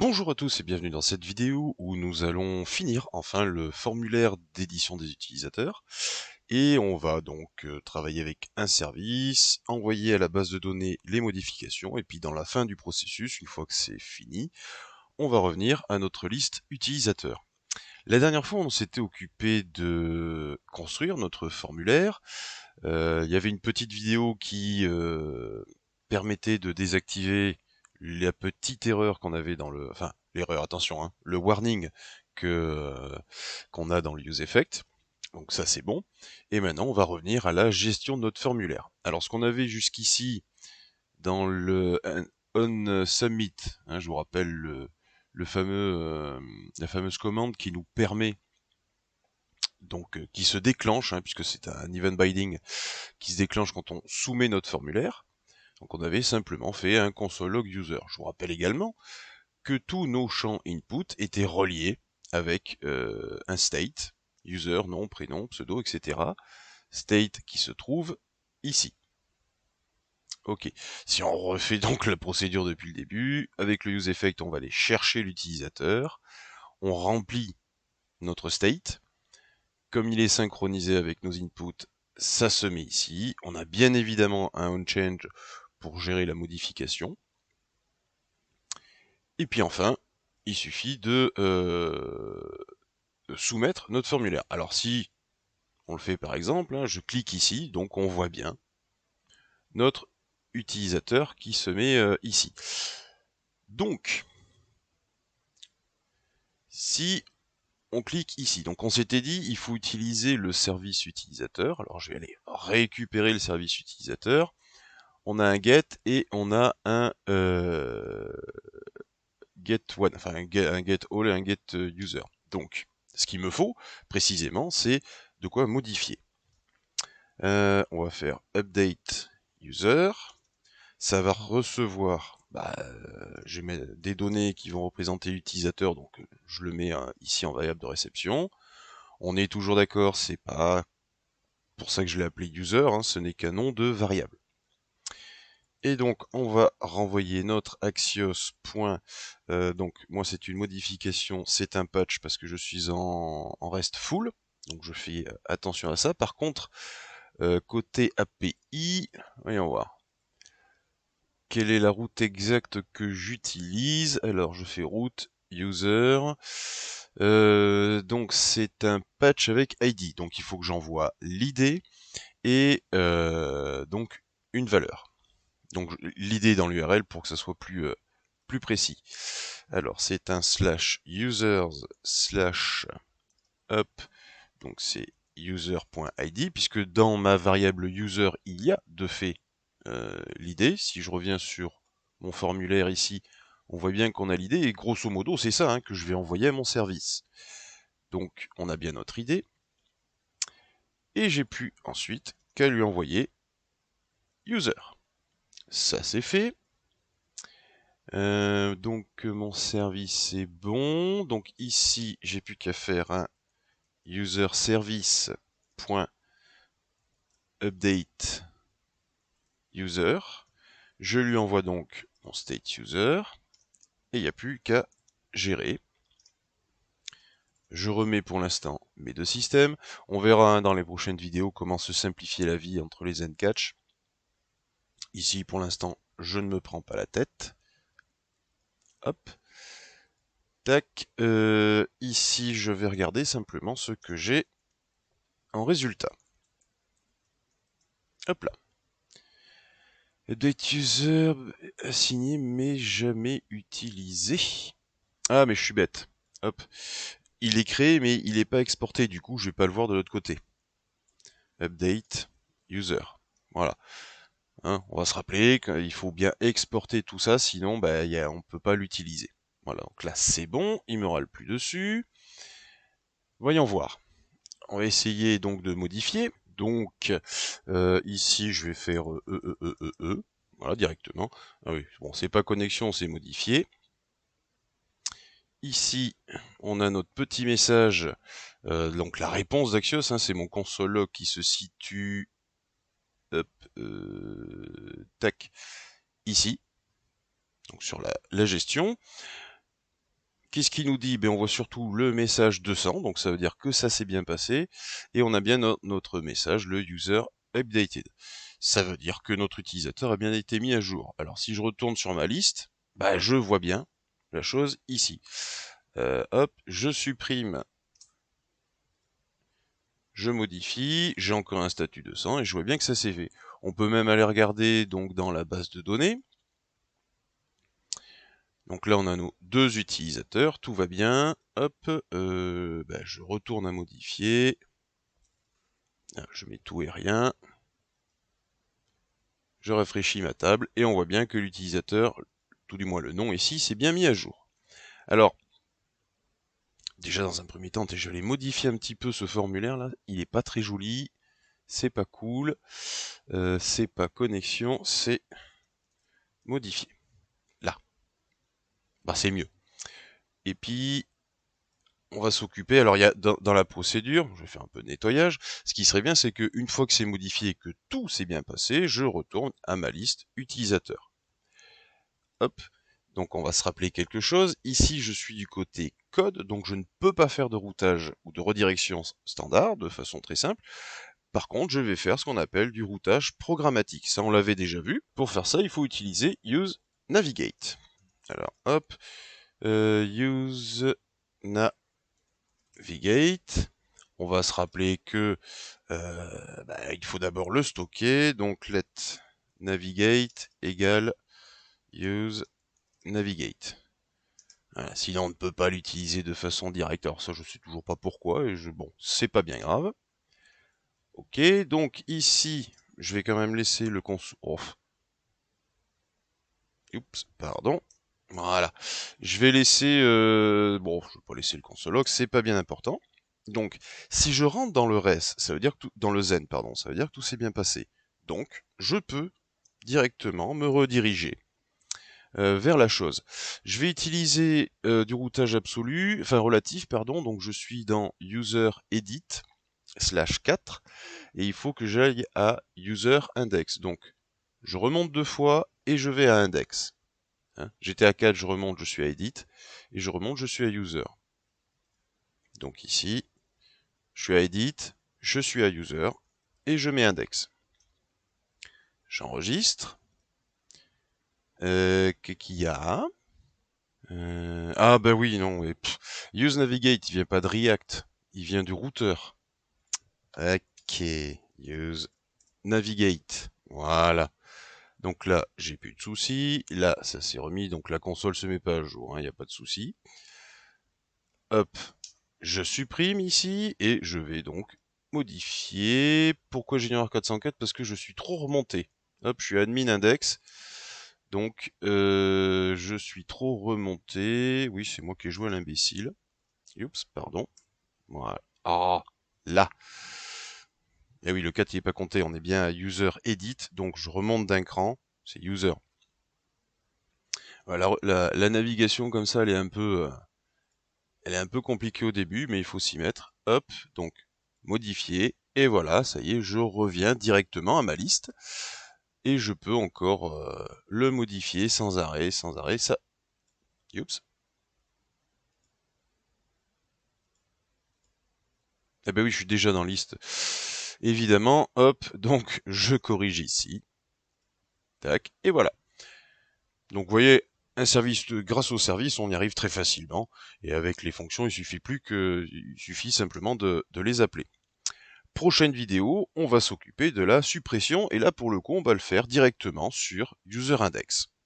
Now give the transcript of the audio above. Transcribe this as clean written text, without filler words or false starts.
Bonjour à tous et bienvenue dans cette vidéo où nous allons finir enfin le formulaire d'édition des utilisateurs et on va donc travailler avec un service, envoyer à la base de données les modifications et puis dans la fin du processus, une fois que c'est fini, on va revenir à notre liste utilisateur. La dernière fois, on s'était occupé de construire notre formulaire. Il y avait une petite vidéo qui permettait de désactiver la petite erreur qu'on avait dans le... Enfin, l'erreur, attention, hein, le warning qu'on a dans le useEffect. Donc ça, c'est bon. Et maintenant, on va revenir à la gestion de notre formulaire. Alors, ce qu'on avait jusqu'ici dans le on submit, hein, je vous rappelle la fameuse commande qui nous permet donc qui se déclenche, hein, puisque c'est un event binding qui se déclenche quand on soumet notre formulaire. Donc on avait simplement fait un console log user. Je vous rappelle également que tous nos champs input étaient reliés avec un state, user, nom, prénom, pseudo, etc. State qui se trouve ici. Ok, si on refait donc la procédure depuis le début, avec le useEffect, on va aller chercher l'utilisateur, on remplit notre state, comme il est synchronisé avec nos inputs, ça se met ici. On a bien évidemment un onChange pour gérer la modification. Et puis enfin, il suffit de soumettre notre formulaire. Alors si on le fait par exemple, hein, je clique ici, donc on voit bien notre utilisateur qui se met ici. Donc, si on clique ici, donc on s'était dit il faut utiliser le service utilisateur. Alors je vais aller récupérer le service utilisateur. On a un get et on a un get one, enfin un get all et un get user. Donc, ce qu'il me faut précisément, c'est de quoi modifier. On va faire update user. Ça va recevoir, je mets des données qui vont représenter l'utilisateur, donc je le mets ici en variable de réception. On est toujours d'accord, c'est pas pour ça que je l'ai appelé user, hein, ce n'est qu'un nom de variable. Et donc on va renvoyer notre Axios. Donc moi c'est une modification, c'est un patch parce que je suis en rest full, donc je fais attention à ça. Par contre, côté API, voyons voir. Quelle est la route exacte que j'utilise? Alors je fais route user. Donc c'est un patch avec ID, donc il faut que j'envoie l'ID et donc une valeur. Donc l'idée dans l'URL pour que ça soit plus précis. Alors c'est un slash users slash up, donc c'est user.id, puisque dans ma variable user il y a de fait l'idée. Si je reviens sur mon formulaire ici, on voit bien qu'on a l'idée, et grosso modo c'est ça hein, que je vais envoyer à mon service. Donc on a bien notre idée, et j'ai pu ensuite qu'à lui envoyer user. Ça c'est fait. Donc mon service est bon. Donc ici, j'ai plus qu'à faire un user service.update user. Je lui envoie donc mon state user et il n'y a plus qu'à gérer. Je remets pour l'instant mes deux systèmes. On verra dans les prochaines vidéos comment se simplifier la vie entre les Ncatch. Ici, pour l'instant, je ne me prends pas la tête. Hop. Tac. Ici, je vais regarder simplement ce que j'ai en résultat. Hop là. Update user assigné mais jamais utilisé. Ah mais je suis bête. Hop. Il est créé mais il n'est pas exporté, du coup je vais pas le voir de l'autre côté. Update user. Voilà. Hein, on va se rappeler qu'il faut bien exporter tout ça, sinon on ne peut pas l'utiliser. Voilà, donc là c'est bon, il me râle plus dessus. Voyons voir. On va essayer donc de modifier. Donc ici je vais faire voilà directement. Ah oui, bon c'est pas connexion, c'est modifié. Ici on a notre petit message, donc la réponse d'Axios, hein, c'est mon console log qui se situe hop, tac, ici, donc sur la gestion. qu'est-ce qu'il nous dit? Ben, on voit surtout le message 200, donc ça veut dire que ça s'est bien passé, et on a bien notre message, le user updated. Ça veut dire que notre utilisateur a bien été mis à jour. Alors si je retourne sur ma liste, ben, je vois bien la chose ici. Hop, je supprime, je modifie, j'ai encore un statut 200 et je vois bien que ça s'est fait. On peut même aller regarder donc dans la base de données. Donc là, on a nos deux utilisateurs, tout va bien. Hop, je retourne à modifier. Je mets tout et rien. Je rafraîchis ma table et on voit bien que l'utilisateur, tout du moins le nom ici, s'est bien mis à jour. Alors, déjà dans un premier temps, je vais modifier un petit peu ce formulaire là. Il n'est pas très joli, c'est pas cool, c'est pas connexion, c'est modifier. Là, bah c'est mieux. Et puis on va s'occuper, alors il y a dans la procédure, je vais faire un peu de nettoyage, ce qui serait bien c'est qu'une fois que c'est modifié et que tout s'est bien passé, je retourne à ma liste utilisateur. Hop, donc on va se rappeler quelque chose, ici je suis du côté code, donc je ne peux pas faire de routage ou de redirection standard, de façon très simple. Par contre, je vais faire ce qu'on appelle du routage programmatique, ça on l'avait déjà vu. Pour faire ça, il faut utiliser use navigate. Alors hop, use navigate. On va se rappeler que il faut d'abord le stocker, donc let navigate égale use navigate. Voilà, sinon on ne peut pas l'utiliser de façon directe. Alors ça je sais toujours pas pourquoi, et bon, c'est pas bien grave. Ok, donc ici, je vais quand même laisser le console. Oh. Oups, pardon. Voilà. Je vais laisser. Bon, je vais pas laisser le console log, c'est pas bien important. Donc, si je rentre dans le res, ça veut dire que dans le zen, pardon, ça veut dire que tout s'est bien passé. Donc, je peux directement me rediriger vers la chose. Je vais utiliser du routage absolu, enfin relatif, pardon. Donc, je suis dans user edit /4 et il faut que j'aille à user index. Donc, je remonte 2 fois et je vais à index. Hein, j'étais à 4, je remonte, je suis à edit et je remonte, je suis à user. Donc ici, je suis à edit, je suis à user et je mets index. J'enregistre. Qu'est-ce qu'il y a? Ah bah oui, non. Use navigate, il vient pas de React, il vient du routeur. Ok, use navigate. Voilà. Donc là, j'ai plus de soucis. Là, ça s'est remis, donc la console se met pas à jour, il n'y a pas de souci. Hop, je supprime ici et je vais donc modifier. Pourquoi Junior 404? Parce que je suis trop remonté. Hop, je suis admin index. Donc, je suis trop remonté. Oui, c'est moi qui ai joué à l'imbécile. Oups, pardon. Voilà. Ah, là. Et oui, le 4 il n'est pas compté. On est bien à user edit. Donc, je remonte d'un cran. C'est user. Voilà, la navigation comme ça, elle est un peu compliquée au début, mais il faut s'y mettre. Hop, donc modifier, et voilà, ça y est, je reviens directement à ma liste, et je peux encore le modifier sans arrêt, ça... Oups. Eh ben oui, je suis déjà dans la liste. Évidemment, hop, donc je corrige ici. Tac, et voilà. Donc vous voyez, grâce au service, on y arrive très facilement, et avec les fonctions, il suffit simplement de les appeler. Prochaine vidéo, on va s'occuper de la suppression, et là pour le coup, on va le faire directement sur UserIndex.